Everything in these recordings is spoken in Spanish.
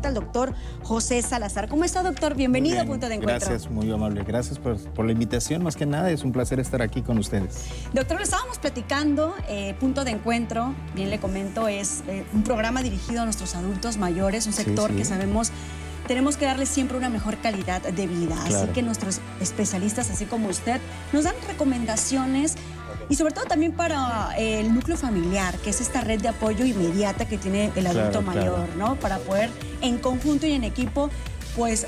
fisioterapeuta, el doctor José Salazar. ¿Cómo está, doctor? Bienvenido a Punto de Encuentro. Gracias, muy amable. Gracias por la invitación. Más que nada, es un placer estar aquí con ustedes. Doctor, lo estábamos platicando. Punto de Encuentro, bien le comento, es un programa dirigido a nuestros adultos mayores, un sector que sabemos tenemos que darles siempre una mejor calidad de vida. Claro. Así que nuestros especialistas, así como usted, nos dan recomendaciones y sobre todo también para el núcleo familiar, que es esta red de apoyo inmediata que tiene el adulto mayor, ¿no? Para poder en conjunto y en equipo, pues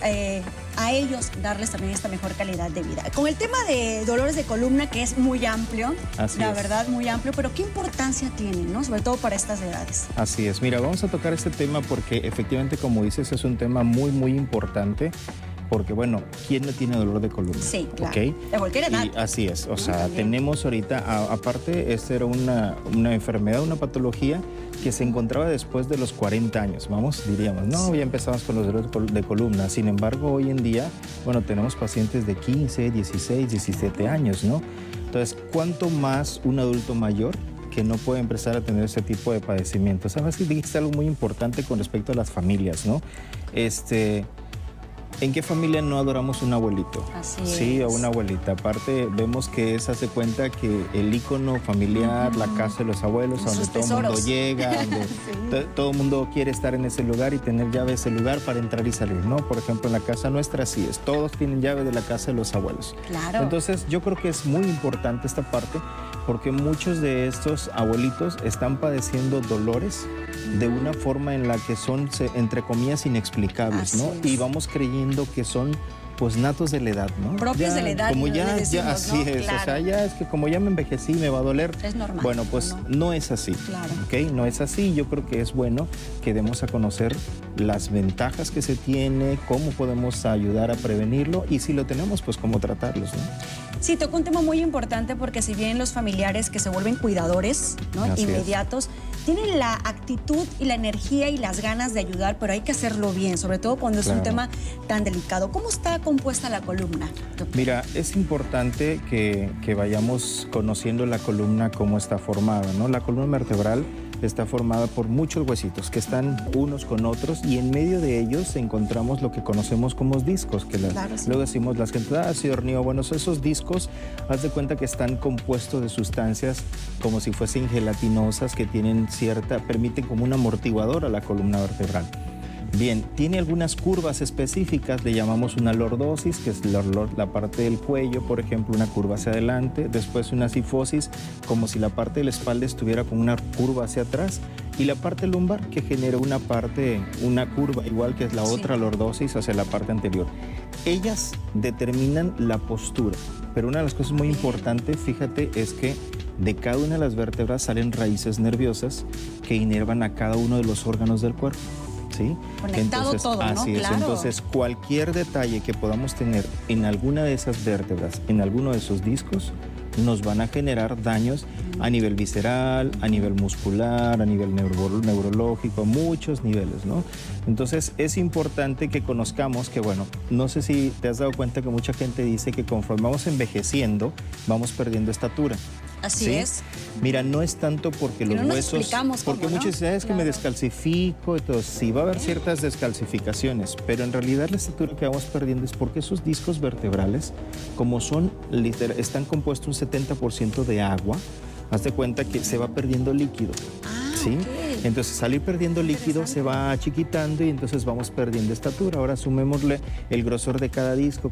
a ellos darles también esta mejor calidad de vida. Con el tema de dolores de columna, que es muy amplio, la verdad muy amplio, pero ¿qué importancia tiene, no? Sobre todo para estas edades. Así es. Mira, vamos a tocar este tema porque efectivamente, como dices, es un tema muy importante. Porque, bueno, ¿quién no tiene dolor de columna? Sí, claro. ¿Okay? De cualquier edad. Y así es. O sea, tenemos ahorita, aparte, esta era una enfermedad, una patología que se encontraba después de los 40 años, diríamos. No, ya empezamos con los dolores de columna. Sin embargo, hoy en día, bueno, tenemos pacientes de 15, 16, 17 años, ¿no? Entonces, ¿cuánto más un adulto mayor que no puede empezar a tener ese tipo de padecimientos? Sabes que dijiste algo muy importante con respecto a las familias, ¿no? ¿En qué familia no adoramos un abuelito? Sí, o una abuelita. Aparte, vemos que hace cuenta que el ícono familiar, la casa de los abuelos, a donde todo el mundo llega, donde todo el mundo quiere estar en ese lugar y tener llave de ese lugar para entrar y salir, ¿no? Por ejemplo, en la casa nuestra así es. Todos tienen llave de la casa de los abuelos. Claro. Entonces, yo creo que es muy importante esta parte porque muchos de estos abuelitos están padeciendo dolores de una forma en la que son, entre comillas, inexplicables, ¿no? Y vamos creyendo que son, pues, natos de la edad, ¿no? Propios de la edad. Como ya así es, claro. O sea, ya es que como ya me envejecí, me va a doler. Es normal. Bueno, pues no es así, claro. ¿ok? No es así. Yo creo que es bueno que demos a conocer las ventajas que se tiene, cómo podemos ayudar a prevenirlo y si lo tenemos, pues cómo tratarlos, ¿no? Sí, tocó un tema muy importante porque si bien los familiares que se vuelven cuidadores, ¿no? Inmediatos, tienen la actitud y la energía y las ganas de ayudar, pero hay que hacerlo bien, sobre todo cuando es un tema tan delicado. ¿Cómo está compuesta la columna, doctor? Mira, es importante que vayamos conociendo la columna, cómo está formada, ¿no? La columna vertebral está formada por muchos huesitos que están unos con otros y en medio de ellos encontramos lo que conocemos como discos, que luego decimos las gente, sí, hornillo. Bueno, esos discos, haz de cuenta que están compuestos de sustancias como si fuesen gelatinosas que tienen permiten como un amortiguador a la columna vertebral. Bien, tiene algunas curvas específicas, le llamamos una lordosis, que es la parte del cuello, por ejemplo, una curva hacia adelante, después una sifosis, como si la parte de la espalda estuviera con una curva hacia atrás, y la parte lumbar, que genera una curva, igual que es la otra lordosis, hacia la parte anterior. Ellas determinan la postura, pero una de las cosas muy importantes, fíjate, es que de cada una de las vértebras salen raíces nerviosas que inervan a cada uno de los órganos del cuerpo. ¿Sí? Conectado todo, ¿no? Así es. Claro. Entonces, cualquier detalle que podamos tener en alguna de esas vértebras, en alguno de esos discos, nos van a generar daños a nivel visceral, a nivel muscular, a nivel neurológico, a muchos niveles, ¿no? Entonces, es importante que conozcamos que, bueno, no sé si te has dado cuenta que mucha gente dice que conforme vamos envejeciendo, vamos perdiendo estatura. Así es. Mira, no es tanto porque los huesos, porque muchas veces que me descalcifico y todo, sí va a haber ciertas descalcificaciones, pero en realidad la estatura que vamos perdiendo es porque esos discos vertebrales, como están compuestos un 70% de agua, haz de cuenta que se va perdiendo líquido. ¿Sí? Entonces, al ir perdiendo líquido se va achiquitando y entonces vamos perdiendo estatura. Ahora sumémosle el grosor de cada disco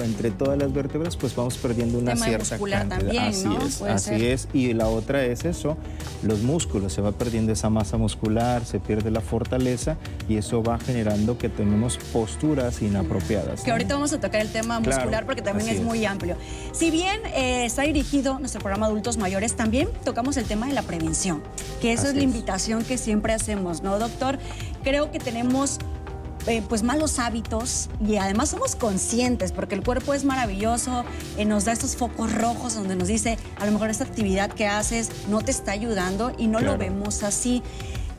entre todas las vértebras, pues vamos perdiendo una cierta cantidad. También, Así es. Y la otra es eso, los músculos, se va perdiendo esa masa muscular, se pierde la fortaleza y eso va generando que tenemos posturas inapropiadas, ¿no? Que ahorita vamos a tocar el tema muscular porque también es muy amplio. Si bien está dirigido nuestro programa Adultos Mayores, también tocamos el tema de la prevención, que eso es la invitación que siempre hacemos, ¿no, doctor? Creo que tenemos pues malos hábitos y además somos conscientes porque el cuerpo es maravilloso, nos da estos focos rojos donde nos dice a lo mejor esta actividad que haces no te está ayudando y no lo vemos así.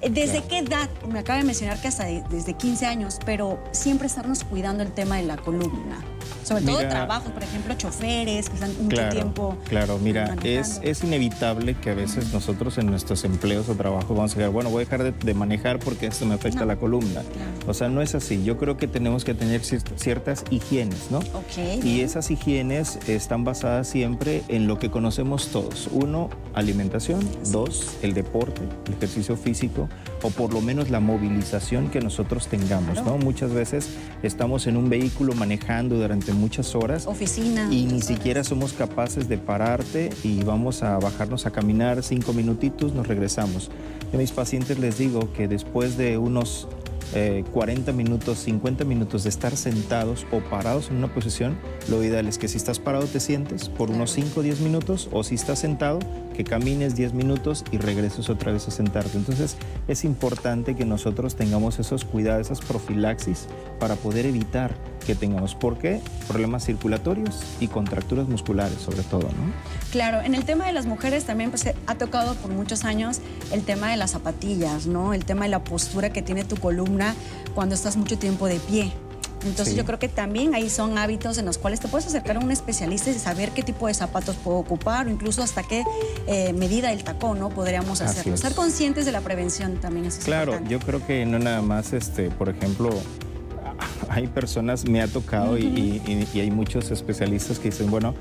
¿Desde qué edad? Me acaba de mencionar que hasta desde 15 años, pero siempre estarnos cuidando el tema de la columna. Sobre todo trabajos, por ejemplo, choferes que están mucho tiempo. Claro, mira, manejando. es inevitable que a veces nosotros en nuestros empleos o trabajos vamos a decir, bueno, voy a dejar de manejar porque esto me afecta la columna. Claro. O sea, no es así. Yo creo que tenemos que tener ciertas higienes, ¿no? Ok. Y esas higienes están basadas siempre en lo que conocemos todos. 1, alimentación. 2, el deporte, el ejercicio físico, o por lo menos la movilización que nosotros tengamos, ¿no? Muchas veces estamos en un vehículo manejando durante muchas horas. Oficina. Y ni siquiera somos capaces de pararte y vamos a bajarnos a caminar 5 minutitos, nos regresamos. Yo a mis pacientes les digo que después de unos 40 minutos, 50 minutos de estar sentados o parados en una posición, lo ideal es que si estás parado te sientes por unos 5 o 10 minutos, o si estás sentado, que camines 10 minutos y regreses otra vez a sentarte. Entonces es importante que nosotros tengamos esos cuidados, esas profilaxis para poder evitar que tengamos, ¿por qué? Problemas circulatorios y contracturas musculares sobre todo, ¿no? Claro, en el tema de las mujeres también pues, ha tocado por muchos años el tema de las zapatillas, ¿no? El tema de la postura que tiene tu columna cuando estás mucho tiempo de pie. Entonces yo creo que también ahí son hábitos en los cuales te puedes acercar a un especialista y saber qué tipo de zapatos puedo ocupar o incluso hasta qué medida del tacón, ¿no? Podríamos hacerlo. Estar conscientes de la prevención también es importante. Yo creo que no nada más, por ejemplo, hay personas, me ha tocado y hay muchos especialistas que dicen, bueno,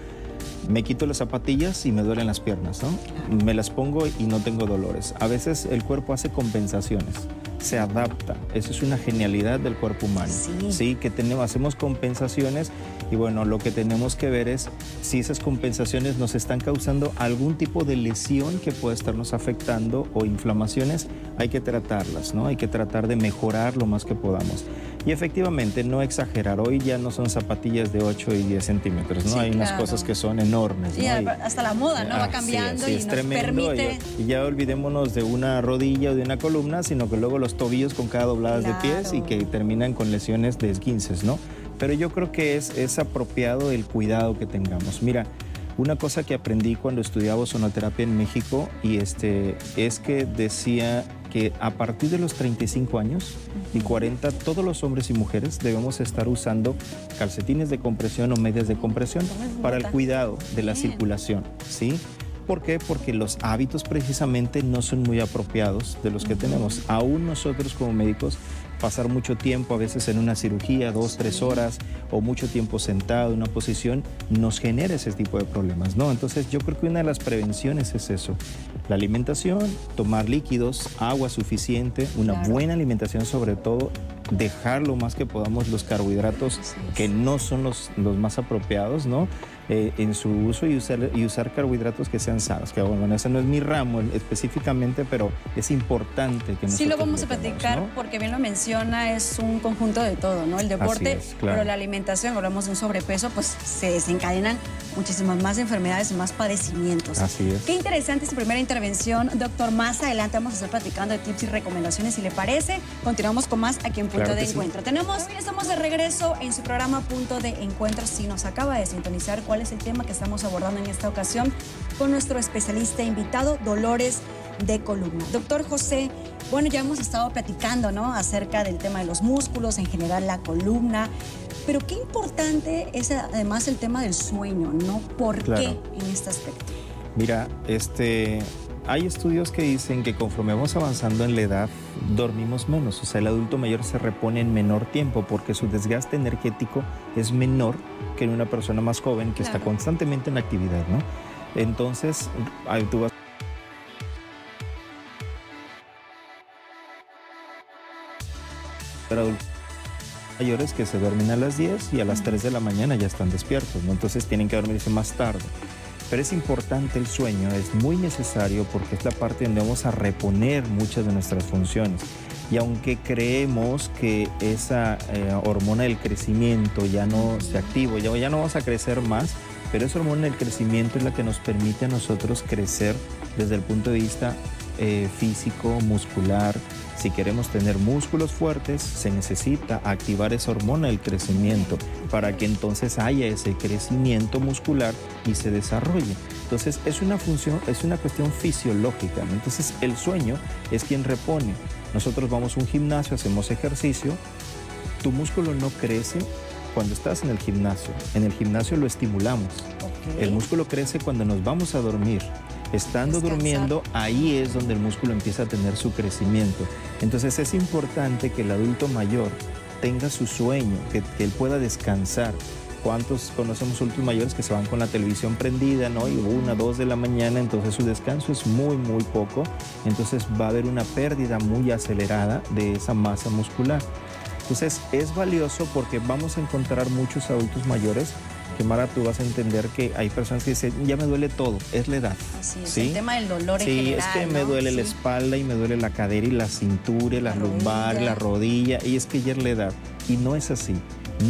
me quito las zapatillas y me duelen las piernas, ¿no? Claro. Me las pongo y no tengo dolores. A veces el cuerpo hace compensaciones, se adapta. Eso es una genialidad del cuerpo humano. Sí, que hacemos compensaciones y bueno, lo que tenemos que ver es si esas compensaciones nos están causando algún tipo de lesión que puede estarnos afectando o inflamaciones, hay que tratarlas, ¿no? Hay que tratar de mejorar lo más que podamos. Y efectivamente, no exagerar. Hoy ya no son zapatillas de 8 y 10 centímetros, ¿no? Hay unas cosas que son enormes, ¿no? Y hasta la moda, ¿no? Va cambiando y es nos tremendo, permite... Y ya olvidémonos de una rodilla o de una columna, sino que luego los tobillos con cada doblada de pies y que terminan con lesiones de esguinces, ¿no? Pero yo creo que es apropiado el cuidado que tengamos. Mira, una cosa que aprendí cuando estudiaba ozonoterapia en México es que decía que a partir de los 35 años y 40, todos los hombres y mujeres debemos estar usando calcetines de compresión o medias de compresión para el cuidado de la circulación, ¿sí? ¿Por qué? Porque los hábitos precisamente no son muy apropiados de los que tenemos. Aún nosotros como médicos, pasar mucho tiempo a veces en una cirugía, 2, 3 horas, o mucho tiempo sentado en una posición, nos genera ese tipo de problemas, ¿no? Entonces yo creo que una de las prevenciones es eso, la alimentación, tomar líquidos, agua suficiente, una buena alimentación sobre todo, dejar lo más que podamos los carbohidratos que no son los más apropiados, ¿no? En su uso y usar carbohidratos que sean sanos. Que bueno, ese no es mi ramo específicamente, pero es importante que nosotros... Sí, lo vamos a platicar, ¿no? Porque bien lo menciona, es un conjunto de todo, ¿no? El deporte, pero la alimentación, hablamos de un sobrepeso, pues se desencadenan muchísimas más enfermedades y más padecimientos. Así es. Qué interesante esta primera intervención, doctor. Más adelante vamos a estar platicando de tips y recomendaciones, si le parece. Continuamos con más aquí en Punto de Encuentro. Hoy estamos de regreso en su programa Punto de Encuentro. Si nos acaba de sintonizar, ¿cuál es el tema que estamos abordando en esta ocasión? Con nuestro especialista invitado, dolores de columna. Doctor José, bueno, ya hemos estado platicando, ¿no? Acerca del tema de los músculos, en general la columna, pero qué importante es además el tema del sueño, ¿no? ¿Por qué en este aspecto? Mira, hay estudios que dicen que conforme vamos avanzando en la edad, dormimos menos. O sea, el adulto mayor se repone en menor tiempo porque su desgaste energético es menor que en una persona más joven que está constantemente en actividad, ¿no? Entonces, tú vas a adultos mayores que se duermen a las 10 y a las 3 de la mañana ya están despiertos, ¿no? Entonces tienen que dormirse más tarde. Pero es importante el sueño, es muy necesario porque es la parte donde vamos a reponer muchas de nuestras funciones. Y aunque creemos que esa hormona del crecimiento ya no se activa, ya no vamos a crecer más, pero esa hormona del crecimiento es la que nos permite a nosotros crecer desde el punto de vista físico, muscular. Si queremos tener músculos fuertes, se necesita activar esa hormona del crecimiento para que entonces haya ese crecimiento muscular y se desarrolle. Entonces es una cuestión fisiológica, ¿no? Entonces el sueño es quien repone. Nosotros vamos a un gimnasio, hacemos ejercicio, tu músculo no crece cuando estás en el gimnasio lo estimulamos. Ok. El músculo crece cuando nos vamos a dormir. Estando Descansar. durmiendo, ahí es donde el músculo empieza a tener su crecimiento. Entonces es importante que el adulto mayor tenga su sueño, que él pueda descansar. ¿Cuántos conocemos adultos mayores que se van con la televisión prendida, ¿no? Y 1, 2 de la mañana, entonces su descanso es muy, muy poco. Entonces va a haber una pérdida muy acelerada de esa masa muscular. Entonces es valioso porque vamos a encontrar muchos adultos mayores que, Mara, tú vas a entender que hay personas que dicen, ya me duele todo, es la edad. Así es, ¿sí? el tema del dolor en Sí, general, es que me ¿no? duele la Sí. espalda y me duele la cadera y la cintura y la lumbar, rodilla. la rodilla, y es que ya es la edad. Y no es así.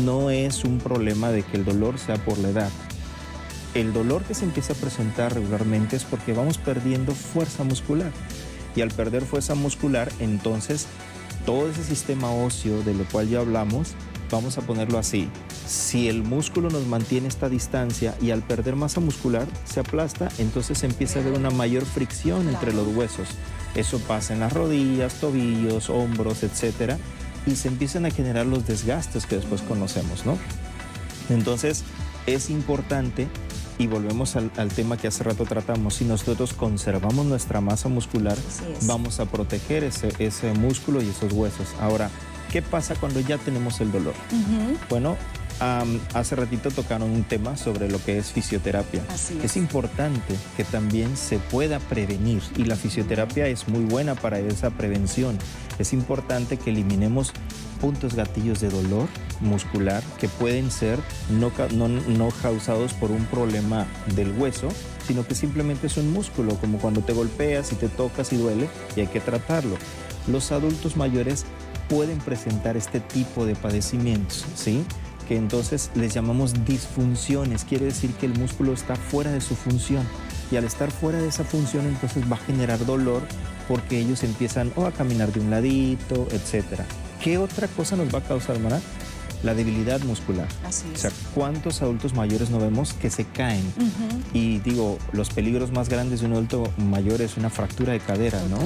No es un problema de que el dolor sea por la edad. El dolor que se empieza a presentar regularmente es porque vamos perdiendo fuerza muscular. Y al perder fuerza muscular, entonces todo ese sistema óseo de lo cual ya hablamos, vamos a ponerlo así. Si el músculo nos mantiene esta distancia y al perder masa muscular se aplasta, entonces empieza a haber una mayor fricción entre los huesos. Eso pasa en las rodillas, tobillos, hombros, etcétera, y se empiezan a generar los desgastes que después conocemos, ¿no? Entonces es importante, y volvemos al tema que hace rato tratamos, si nosotros conservamos nuestra masa muscular, vamos a proteger ese músculo y esos huesos. Ahora, ¿qué pasa cuando ya tenemos el dolor? Bueno, hace ratito tocaron un tema sobre lo que es fisioterapia. Es importante que también se pueda prevenir y la fisioterapia es muy buena para esa prevención. Es importante que eliminemos puntos gatillos de dolor muscular que pueden ser no causados por un problema del hueso, sino que simplemente es un músculo, como cuando te golpeas y te tocas y duele y hay que tratarlo. Los adultos mayores pueden presentar este tipo de padecimientos, ¿sí? Que entonces les llamamos disfunciones, quiere decir que el músculo está fuera de su función y al estar fuera de esa función entonces va a generar dolor porque ellos empiezan a caminar de un ladito, etcétera. ¿Qué otra cosa nos va a causar, Mara? La debilidad muscular. Así es. O sea, ¿cuántos adultos mayores no vemos que se caen? Y digo, los peligros más grandes de un adulto mayor es una fractura de cadera, ¿no?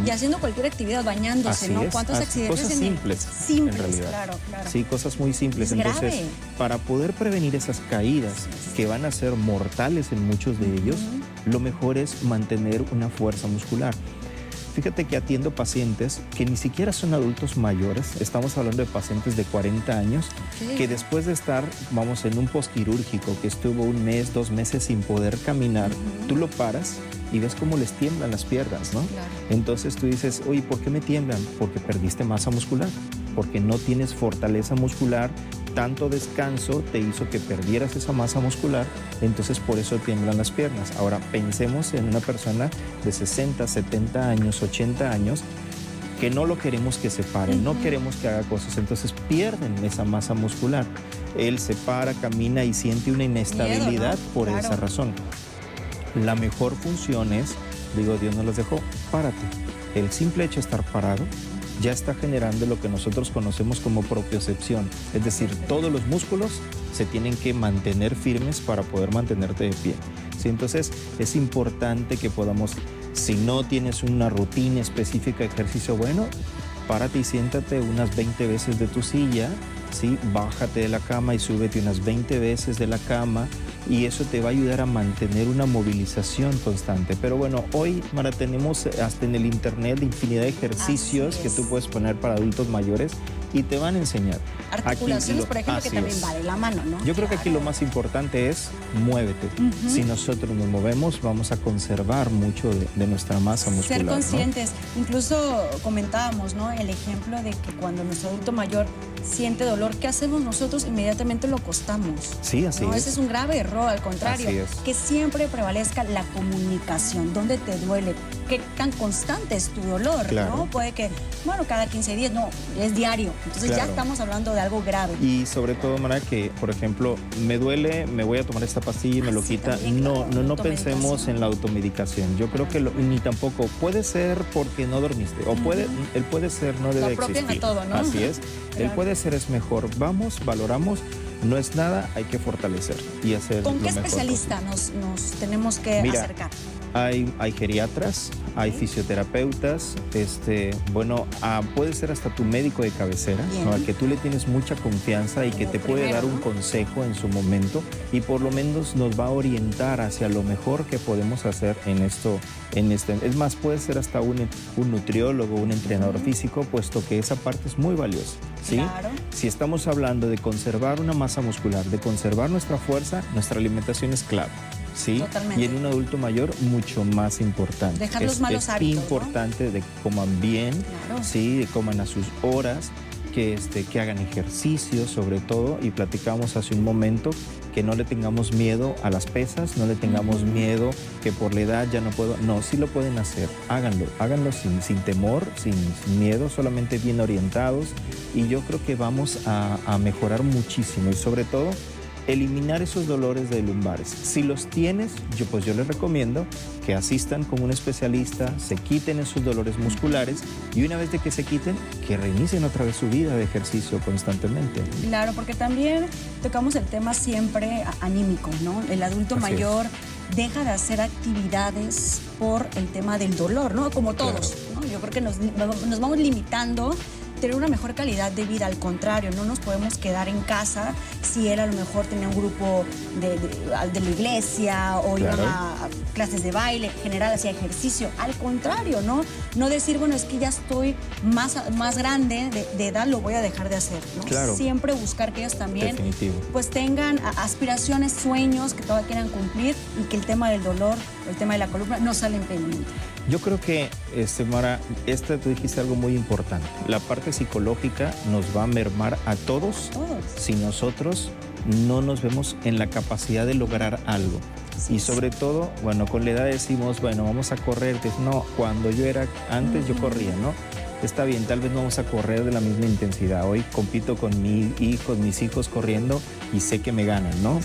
Y haciendo cualquier actividad, bañándose, ¿no? ¿Cuántos accidentes? Cosas simples, en realidad. Claro, claro. Sí, cosas muy simples. Es Entonces, grave. para poder prevenir esas caídas que van a ser mortales en muchos de ellos, lo mejor es mantener una fuerza muscular. Fíjate que atiendo pacientes que ni siquiera son adultos mayores, estamos hablando de pacientes de 40 años, que después de estar, vamos, en un postquirúrgico, que estuvo 1 mes, 2 meses sin poder caminar, tú lo paras y ves cómo les tiemblan las piernas, ¿no? Claro. Entonces tú dices, oye, ¿por qué me tiemblan? Porque perdiste masa muscular, porque no tienes fortaleza muscular, tanto descanso te hizo que perdieras esa masa muscular, entonces por eso tiemblan las piernas. Ahora pensemos en una persona de 60, 70 años, 80 años, que no lo queremos que se pare, no queremos que haga cosas, entonces pierden esa masa muscular. Él se para, camina y siente una inestabilidad por esa razón. La mejor función es, digo, Dios nos las dejó, párate. El simple hecho de estar parado ya está generando lo que nosotros conocemos como propiocepción. Es decir, todos los músculos se tienen que mantener firmes para poder mantenerte de pie. ¿Sí? Entonces, es importante que podamos, si no tienes una rutina específica de ejercicio, bueno, párate y siéntate unas 20 veces de tu silla, ¿sí? Bájate de la cama y súbete unas 20 veces de la cama y eso te va a ayudar a mantener una movilización constante. Pero bueno, hoy, Mara, tenemos hasta en el internet infinidad de ejercicios que tú puedes poner para adultos mayores y te van a enseñar. Articulaciones, por ejemplo, que también va de la mano, ¿no? Yo creo que aquí lo más importante es muévete. Si nosotros nos movemos, vamos a conservar mucho de nuestra masa muscular. Ser conscientes. ¿No? Incluso comentábamos, ¿no? El ejemplo de que cuando nuestro adulto mayor siente dolor, ¿qué hacemos nosotros? Inmediatamente lo acostamos. Sí, así es. Ese es un grave error, al contrario. Así es. Que siempre prevalezca la comunicación. ¿Dónde te duele? ¿Qué tan constante es tu dolor? Claro. ¿No? Puede que, bueno, cada 15 días, no, es diario. Entonces ya estamos hablando de algo grave. Y sobre todo, Mara, que, por ejemplo, me duele, me voy a tomar esta pastilla y me lo quita. También, claro, no pensemos en la automedicación. Yo creo que ni tampoco puede ser porque no dormiste. O el puede ser no debe existir. A todo, ¿no? Así es. El puede ser es mejor. Vamos, valoramos. No es nada, hay que fortalecer y hacer ¿Con lo qué mejor especialista nos tenemos que acercar? Hay geriatras, hay fisioterapeutas, bueno, puede ser hasta tu médico de cabecera, ¿no? Al que tú le tienes mucha confianza y que te puede dar un consejo en su momento y por lo menos nos va a orientar hacia lo mejor que podemos hacer en esto. Es más, puede ser hasta un nutriólogo, un entrenador físico, puesto que esa parte es muy valiosa, ¿sí? Claro. Si estamos hablando de conservar una masa muscular, de conservar nuestra fuerza, nuestra alimentación es clave. ¿Sí? Totalmente. Y en un adulto mayor mucho más importante. Dejar los malos hábitos, Es importante, ¿no? De que coman bien, claro. ¿sí? De coman a sus horas, que hagan ejercicio sobre todo, y platicamos hace un momento que no le tengamos miedo a las pesas, no le tengamos miedo que por la edad ya no puedo. No, sí lo pueden hacer, háganlo sin temor, sin miedo, solamente bien orientados, y yo creo que vamos a mejorar muchísimo y sobre todo eliminar esos dolores de lumbares. Si los tienes, yo les recomiendo que asistan con un especialista, se quiten esos dolores musculares y una vez de que se quiten, que reinicien otra vez su vida de ejercicio constantemente. Claro, porque también tocamos el tema siempre anímico, ¿no? El adulto mayor deja de hacer actividades por el tema del dolor, ¿no? Como todos, claro, ¿no? Yo creo que nos vamos limitando tener una mejor calidad de vida. Al contrario, no nos podemos quedar en casa si él a lo mejor tenía un grupo de la iglesia o claro, iba a clases de baile, en general hacía ejercicio. Al contrario, no decir, bueno, es que ya estoy más grande de edad, lo voy a dejar de hacer, ¿no? Claro. Siempre buscar que ellos también pues tengan aspiraciones, sueños que todavía quieran cumplir y que el tema del dolor, el tema de la columna no sale impedimento. Yo creo que, Mara, tú dijiste algo muy importante. La parte psicológica nos va a mermar a todos si nosotros no nos vemos en la capacidad de lograr algo. Sí, y sobre todo, bueno, con la edad decimos, bueno, vamos a correr. No, cuando yo era antes yo corría, ¿no? Está bien, tal vez no vamos a correr de la misma intensidad. Hoy compito con mis hijos corriendo y sé que me ganan, ¿no?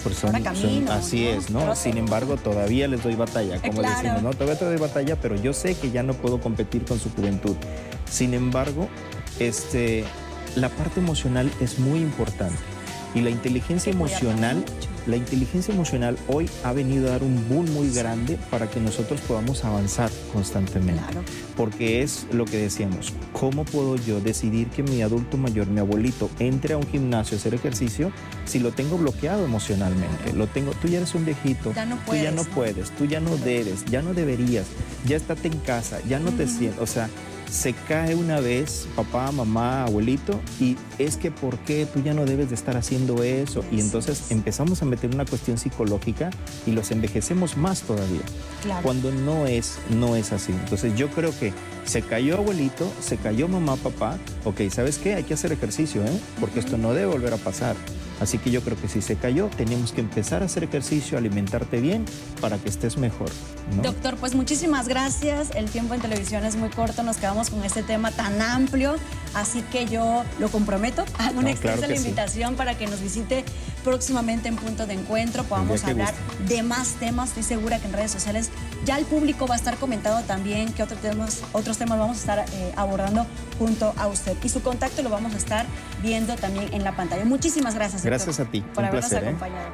Así es, ¿no? Sin embargo, todavía les doy batalla, como decimos, ¿no? Todavía te doy batalla, pero yo sé que ya no puedo competir con su juventud. Sin embargo, la parte emocional es muy importante y la inteligencia emocional hoy ha venido a dar un boom muy grande para que nosotros podamos avanzar constantemente. Claro. Porque es lo que decíamos, ¿cómo puedo yo decidir que mi adulto mayor, mi abuelito, entre a un gimnasio a hacer ejercicio si lo tengo bloqueado emocionalmente? Tú ya eres un viejito, tú ya no puedes, tú ya no debes, ya no deberías, ya estate en casa, ya no te sientes, o sea, se cae una vez papá, mamá, abuelito y es que ¿por qué tú ya no debes de estar haciendo eso? Y entonces empezamos a meter una cuestión psicológica y los envejecemos más todavía. Claro. Cuando no es así. Entonces yo creo que se cayó abuelito, se cayó mamá, papá. Ok, ¿sabes qué? Hay que hacer ejercicio, porque esto no debe volver a pasar. Así que yo creo que si se cayó, tenemos que empezar a hacer ejercicio, alimentarte bien para que estés mejor, ¿no? Doctor, pues muchísimas gracias. El tiempo en televisión es muy corto, nos quedamos con este tema tan amplio, así que yo lo comprometo, hago una extensa la invitación para que nos visite próximamente en Punto de Encuentro, podamos hablar de más temas. Estoy segura que en redes sociales ya el público va a estar comentando también qué otros temas vamos a estar abordando junto a usted. Y su contacto lo vamos a estar viendo también en la pantalla. Muchísimas gracias, doctor. Gracias a ti. Por habernos acompañado.